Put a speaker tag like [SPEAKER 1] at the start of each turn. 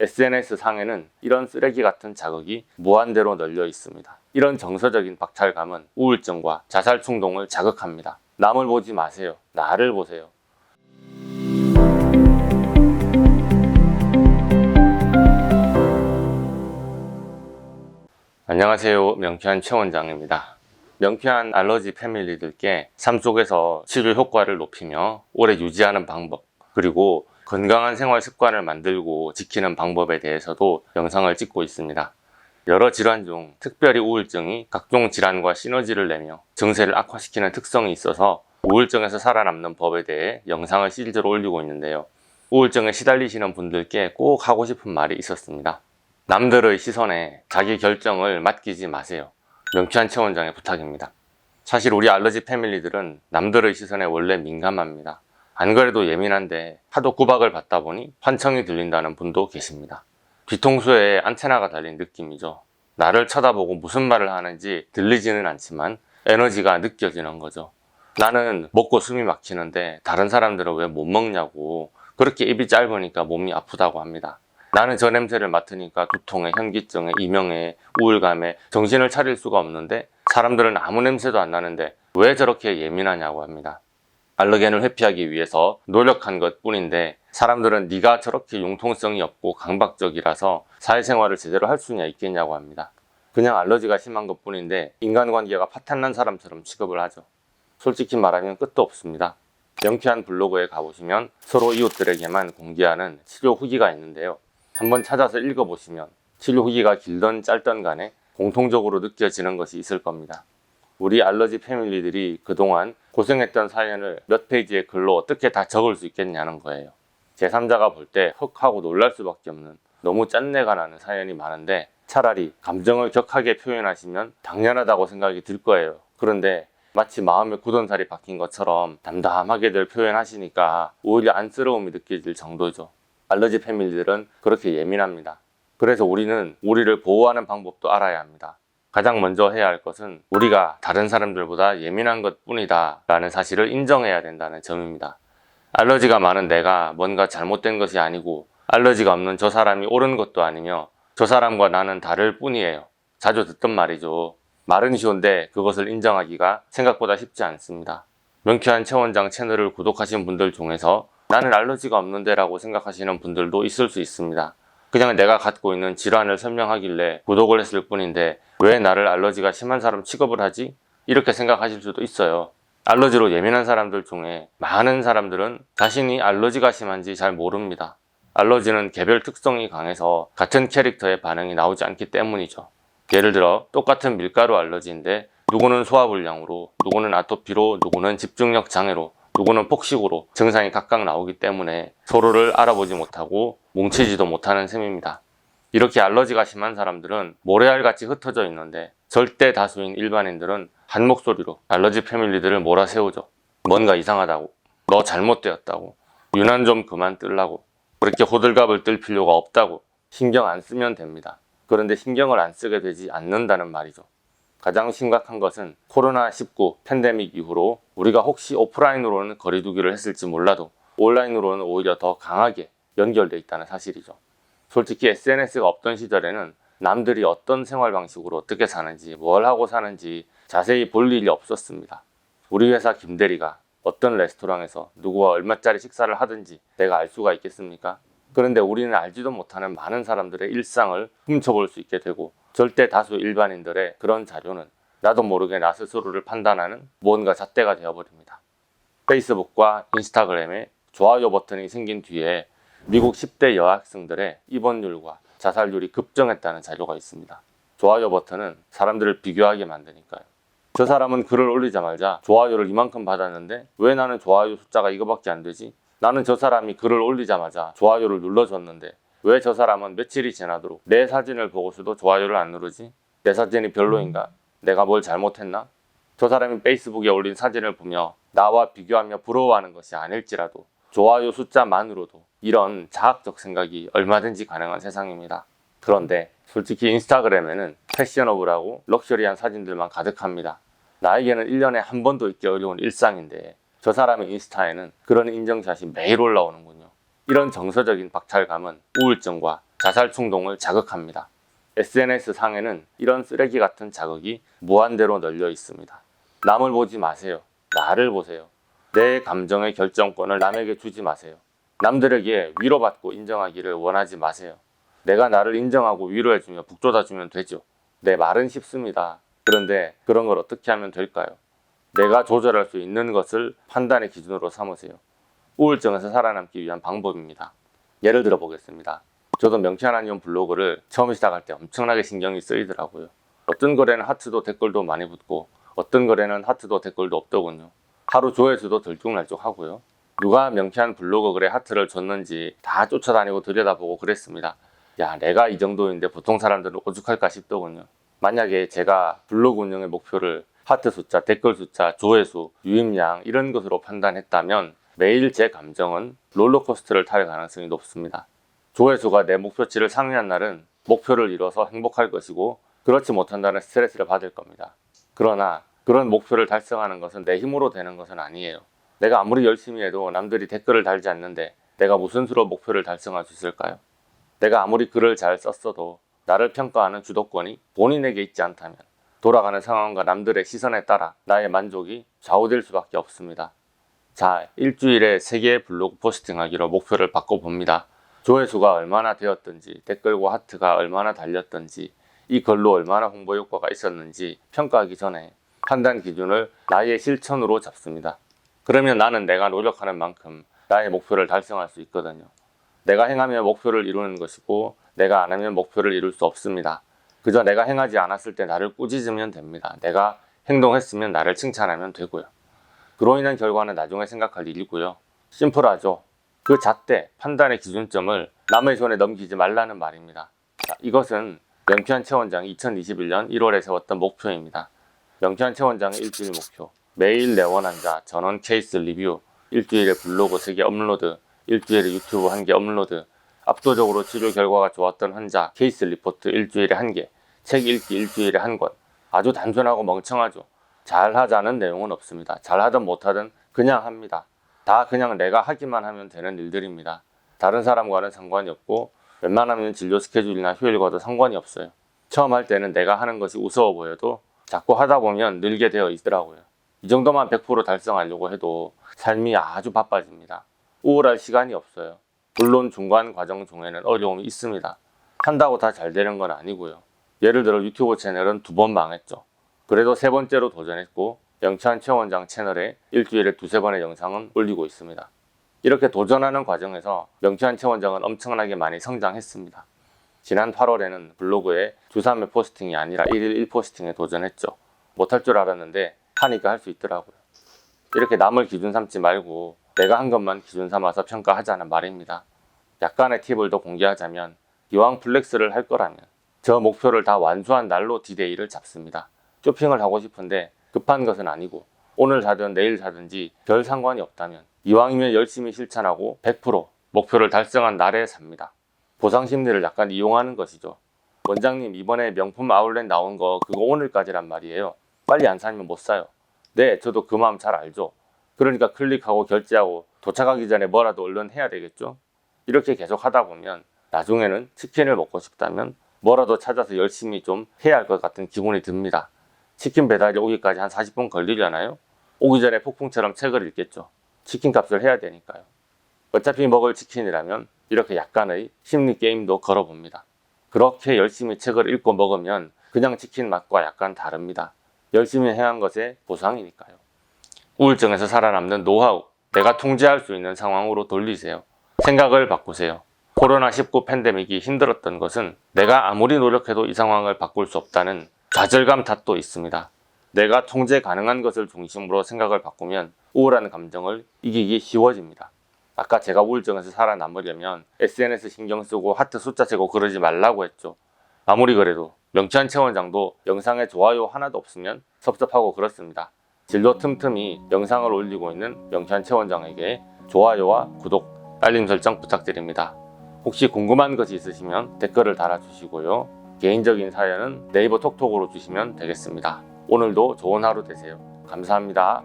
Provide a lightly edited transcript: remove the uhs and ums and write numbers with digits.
[SPEAKER 1] SNS 상에는 이런 쓰레기 같은 자극이 무한대로 널려 있습니다. 이런 정서적인 박탈감은 우울증과 자살 충동을 자극합니다. 남을 보지 마세요. 나를 보세요. 안녕하세요. 명쾌한 최 원장입니다. 명쾌한 알러지 패밀리들께 삶 속에서 치료 효과를 높이며 오래 유지하는 방법, 그리고 건강한 생활 습관을 만들고 지키는 방법에 대해서도 영상을 찍고 있습니다. 여러 질환 중 특별히 우울증이 각종 질환과 시너지를 내며 증세를 악화시키는 특성이 있어서 우울증에서 살아남는 법에 대해 영상을 시리즈로 올리고 있는데요. 우울증에 시달리시는 분들께 꼭 하고 싶은 말이 있었습니다. 남들의 시선에 자기 결정을 맡기지 마세요. 명쾌한 최 원장의 부탁입니다. 사실 우리 알러지 패밀리들은 남들의 시선에 원래 민감합니다. 안 그래도 예민한데 하도 구박을 받다 보니 환청이 들린다는 분도 계십니다. 뒤통수에 안테나가 달린 느낌이죠. 나를 쳐다보고 무슨 말을 하는지 들리지는 않지만 에너지가 느껴지는 거죠. 나는 먹고 숨이 막히는데 다른 사람들은 왜 못 먹냐고, 그렇게 입이 짧으니까 몸이 아프다고 합니다. 나는 저 냄새를 맡으니까 두통에, 현기증에, 이명에, 우울감에 정신을 차릴 수가 없는데 사람들은 아무 냄새도 안 나는데 왜 저렇게 예민하냐고 합니다. 알러겐을 회피하기 위해서 노력한 것 뿐인데 사람들은 네가 저렇게 융통성이 없고 강박적이라서 사회생활을 제대로 할 수냐 있겠냐고 합니다. 그냥 알러지가 심한 것 뿐인데 인간관계가 파탄난 사람처럼 취급을 하죠. 솔직히 말하면 끝도 없습니다. 명쾌한 블로그에 가보시면 서로 이웃들에게만 공개하는 치료 후기가 있는데요. 한번 찾아서 읽어보시면 치료 후기가 길든 짧든 간에 공통적으로 느껴지는 것이 있을 겁니다. 우리 알러지 패밀리들이 그동안 고생했던 사연을 몇 페이지의 글로 어떻게 다 적을 수 있겠냐는 거예요. 제3자가 볼 때 헉 하고 놀랄 수밖에 없는 너무 짠내가 나는 사연이 많은데 차라리 감정을 격하게 표현하시면 당연하다고 생각이 들 거예요. 그런데 마치 마음에 굳은 살이 박힌 것처럼 담담하게들 표현하시니까 오히려 안쓰러움이 느껴질 정도죠. 알러지 패밀리들은 그렇게 예민합니다. 그래서 우리는 우리를 보호하는 방법도 알아야 합니다. 가장 먼저 해야 할 것은 우리가 다른 사람들보다 예민한 것 뿐이다 라는 사실을 인정해야 된다는 점입니다. 알러지가 많은 내가 뭔가 잘못된 것이 아니고 알러지가 없는 저 사람이 옳은 것도 아니며 저 사람과 나는 다를 뿐이에요. 자주 듣던 말이죠. 말은 쉬운데 그것을 인정하기가 생각보다 쉽지 않습니다. 명쾌한 최 원장 채널을 구독하신 분들 중에서 나는 알러지가 없는데 라고 생각하시는 분들도 있을 수 있습니다. 그냥 내가 갖고 있는 질환을 설명하길래 구독을 했을 뿐인데 왜 나를 알러지가 심한 사람 취급을 하지? 이렇게 생각하실 수도 있어요. 알러지로 예민한 사람들 중에 많은 사람들은 자신이 알러지가 심한지 잘 모릅니다. 알러지는 개별 특성이 강해서 같은 캐릭터의 반응이 나오지 않기 때문이죠. 예를 들어 똑같은 밀가루 알러지인데 누구는 소화불량으로, 누구는 아토피로, 누구는 집중력 장애로, 누구는 폭식으로 증상이 각각 나오기 때문에 서로를 알아보지 못하고 뭉치지도 못하는 셈입니다. 이렇게 알러지가 심한 사람들은 모래알같이 흩어져 있는데 절대 다수인 일반인들은 한 목소리로 알러지 패밀리들을 몰아세우죠. 뭔가 이상하다고, 너 잘못되었다고, 유난 좀 그만 떨라고, 그렇게 호들갑을 떨 필요가 없다고, 신경 안 쓰면 됩니다. 그런데 신경을 안 쓰게 되지 않는다는 말이죠. 가장 심각한 것은 코로나19 팬데믹 이후로 우리가 혹시 오프라인으로는 거리두기를 했을지 몰라도 온라인으로는 오히려 더 강하게 연결되어 있다는 사실이죠. 솔직히 SNS가 없던 시절에는 남들이 어떤 생활 방식으로 어떻게 사는지, 뭘 하고 사는지 자세히 볼 일이 없었습니다. 우리 회사 김대리가 어떤 레스토랑에서 누구와 얼마짜리 식사를 하든지 내가 알 수가 있겠습니까? 그런데 우리는 알지도 못하는 많은 사람들의 일상을 훔쳐볼 수 있게 되고 절대 다수 일반인들의 그런 자료는 나도 모르게 나 스스로를 판단하는 무언가 잣대가 되어버립니다. 페이스북과 인스타그램에 좋아요 버튼이 생긴 뒤에 미국 10대 여학생들의 입원율과 자살률이 급증했다는 자료가 있습니다. 좋아요 버튼은 사람들을 비교하게 만드니까요. 저 사람은 글을 올리자마자 좋아요를 이만큼 받았는데 왜 나는 좋아요 숫자가 이거밖에 안 되지? 나는 저 사람이 글을 올리자마자 좋아요를 눌러줬는데 왜 저 사람은 며칠이 지나도록 내 사진을 보고서도 좋아요를 안 누르지? 내 사진이 별로인가? 내가 뭘 잘못했나? 저 사람이 페이스북에 올린 사진을 보며 나와 비교하며 부러워하는 것이 아닐지라도 좋아요 숫자만으로도 이런 자학적 생각이 얼마든지 가능한 세상입니다. 그런데 솔직히 인스타그램에는 패셔너블하고 럭셔리한 사진들만 가득합니다. 나에게는 1년에 한 번도 있기 어려운 일상인데 저 사람의 인스타에는 그런 인증샷이 매일 올라오는군요. 이런 정서적인 박탈감은 우울증과 자살 충동을 자극합니다. SNS 상에는 이런 쓰레기 같은 자극이 무한대로 널려 있습니다. 남을 보지 마세요. 나를 보세요. 내 감정의 결정권을 남에게 주지 마세요. 남들에게 위로받고 인정하기를 원하지 마세요. 내가 나를 인정하고 위로해주며 북돋아주면 되죠. 내 말은 쉽습니다. 그런데 그런 걸 어떻게 하면 될까요? 내가 조절할 수 있는 것을 판단의 기준으로 삼으세요. 우울증에서 살아남기 위한 방법입니다. 예를 들어 보겠습니다. 저도 명쾌한 블로그를 처음 시작할 때 엄청나게 신경이 쓰이더라고요. 어떤 거래는 하트도 댓글도 많이 붙고 어떤 거래는 하트도 댓글도 없더군요. 하루 조회수도 들쭉날쭉하고요. 누가 명쾌한 블로그 글에 하트를 줬는지 다 쫓아다니고 들여다보고 그랬습니다. 야, 내가 이 정도인데 보통 사람들은 오죽할까 싶더군요. 만약에 제가 블로그 운영의 목표를 하트 숫자, 댓글 숫자, 조회수, 유입량 이런 것으로 판단했다면 매일 제 감정은 롤러코스터를 탈 가능성이 높습니다. 조회수가 내 목표치를 상회한 날은 목표를 이뤄서 행복할 것이고 그렇지 못한 날은 스트레스를 받을 겁니다. 그러나 그런 목표를 달성하는 것은 내 힘으로 되는 것은 아니에요. 내가 아무리 열심히 해도 남들이 댓글을 달지 않는데 내가 무슨 수로 목표를 달성할 수 있을까요? 내가 아무리 글을 잘 썼어도 나를 평가하는 주도권이 본인에게 있지 않다면 돌아가는 상황과 남들의 시선에 따라 나의 만족이 좌우될 수밖에 없습니다. 자, 일주일에 3개의 블로그 포스팅하기로 목표를 바꿔봅니다. 조회수가 얼마나 되었든지, 댓글과 하트가 얼마나 달렸든지, 이 글로 얼마나 홍보 효과가 있었는지 평가하기 전에 판단 기준을 나의 실천으로 잡습니다. 그러면 나는 내가 노력하는 만큼 나의 목표를 달성할 수 있거든요. 내가 행하면 목표를 이루는 것이고 내가 안 하면 목표를 이룰 수 없습니다. 그저 내가 행하지 않았을 때 나를 꾸짖으면 됩니다. 내가 행동했으면 나를 칭찬하면 되고요. 그로 인한 결과는 나중에 생각할 일이고요. 심플하죠. 그 잣대, 판단의 기준점을 남의 손에 넘기지 말라는 말입니다. 자, 이것은 명쾌한 최원장이 2021년 1월에 세웠던 목표입니다. 명쾌한 최원장의 일주일 목표. 매일 내원 환자, 전원 케이스 리뷰, 일주일에 블로그 3개 업로드, 일주일에 유튜브 1개 업로드, 압도적으로 치료 결과가 좋았던 환자 케이스 리포트 일주일에 1개, 책 읽기 일주일에 1권. 아주 단순하고 멍청하죠. 잘하자는 내용은 없습니다. 잘하든 못하든 그냥 합니다. 다 그냥 내가 하기만 하면 되는 일들입니다. 다른 사람과는 상관이 없고 웬만하면 진료 스케줄이나 휴일과도 상관이 없어요. 처음 할 때는 내가 하는 것이 우스워 보여도 자꾸 하다 보면 늘게 되어 있더라고요. 이 정도만 100% 달성하려고 해도 삶이 아주 바빠집니다. 우울할 시간이 없어요. 물론 중간 과정 중에는 어려움이 있습니다. 한다고 다 잘 되는 건 아니고요. 예를 들어 유튜브 채널은 2번 망했죠. 그래도 3번째로 도전했고 명쾌한 최원장 채널에 일주일에 2-3번의 영상은 올리고 있습니다. 이렇게 도전하는 과정에서 명쾌한 최원장은 엄청나게 많이 성장했습니다. 지난 8월에는 블로그에 주 3회 포스팅이 아니라 1일 1포스팅에 도전했죠. 못할 줄 알았는데 하니까 할 수 있더라고요. 이렇게 남을 기준 삼지 말고 내가 한 것만 기준 삼아서 평가하자는 말입니다. 약간의 팁을 더 공개하자면 이왕 플렉스를 할 거라면 저 목표를 다 완수한 날로 디데이를 잡습니다. 쇼핑을 하고 싶은데 급한 것은 아니고 오늘 사든 내일 사든지 별 상관이 없다면 이왕이면 열심히 실천하고 100% 목표를 달성한 날에 삽니다. 보상 심리를 약간 이용하는 것이죠. 원장님 이번에 명품 아울렛 나온 거 그거 오늘까지란 말이에요. 빨리 안 사면 못 사요. 네, 저도 그 마음 잘 알죠. 그러니까 클릭하고 결제하고 도착하기 전에 뭐라도 얼른 해야 되겠죠. 이렇게 계속 하다 보면 나중에는 치킨을 먹고 싶다면 뭐라도 찾아서 열심히 좀 해야 할 것 같은 기분이 듭니다. 치킨 배달이 오기까지 한 40분 걸리려나요? 오기 전에 폭풍처럼 책을 읽겠죠. 치킨 값을 해야 되니까요. 어차피 먹을 치킨이라면 이렇게 약간의 심리 게임도 걸어봅니다. 그렇게 열심히 책을 읽고 먹으면 그냥 치킨 맛과 약간 다릅니다. 열심히 행한 것의 보상이니까요. 우울증에서 살아남는 노하우, 내가 통제할 수 있는 상황으로 돌리세요. 생각을 바꾸세요. 코로나19 팬데믹이 힘들었던 것은 내가 아무리 노력해도 이 상황을 바꿀 수 없다는 좌절감 탓도 있습니다. 내가 통제 가능한 것을 중심으로 생각을 바꾸면 우울한 감정을 이기기 쉬워집니다. 아까 제가 우울증에서 살아남으려면 SNS 신경 쓰고 하트 숫자 재고 그러지 말라고 했죠. 아무리 그래도 명쾌한 최원장도 영상에 좋아요 하나도 없으면 섭섭하고 그렇습니다. 진로 틈틈이 영상을 올리고 있는 명쾌한 최원장에게 좋아요와 구독, 알림 설정 부탁드립니다. 혹시 궁금한 것이 있으시면 댓글을 달아주시고요. 개인적인 사연은 네이버 톡톡으로 주시면 되겠습니다. 오늘도 좋은 하루 되세요. 감사합니다.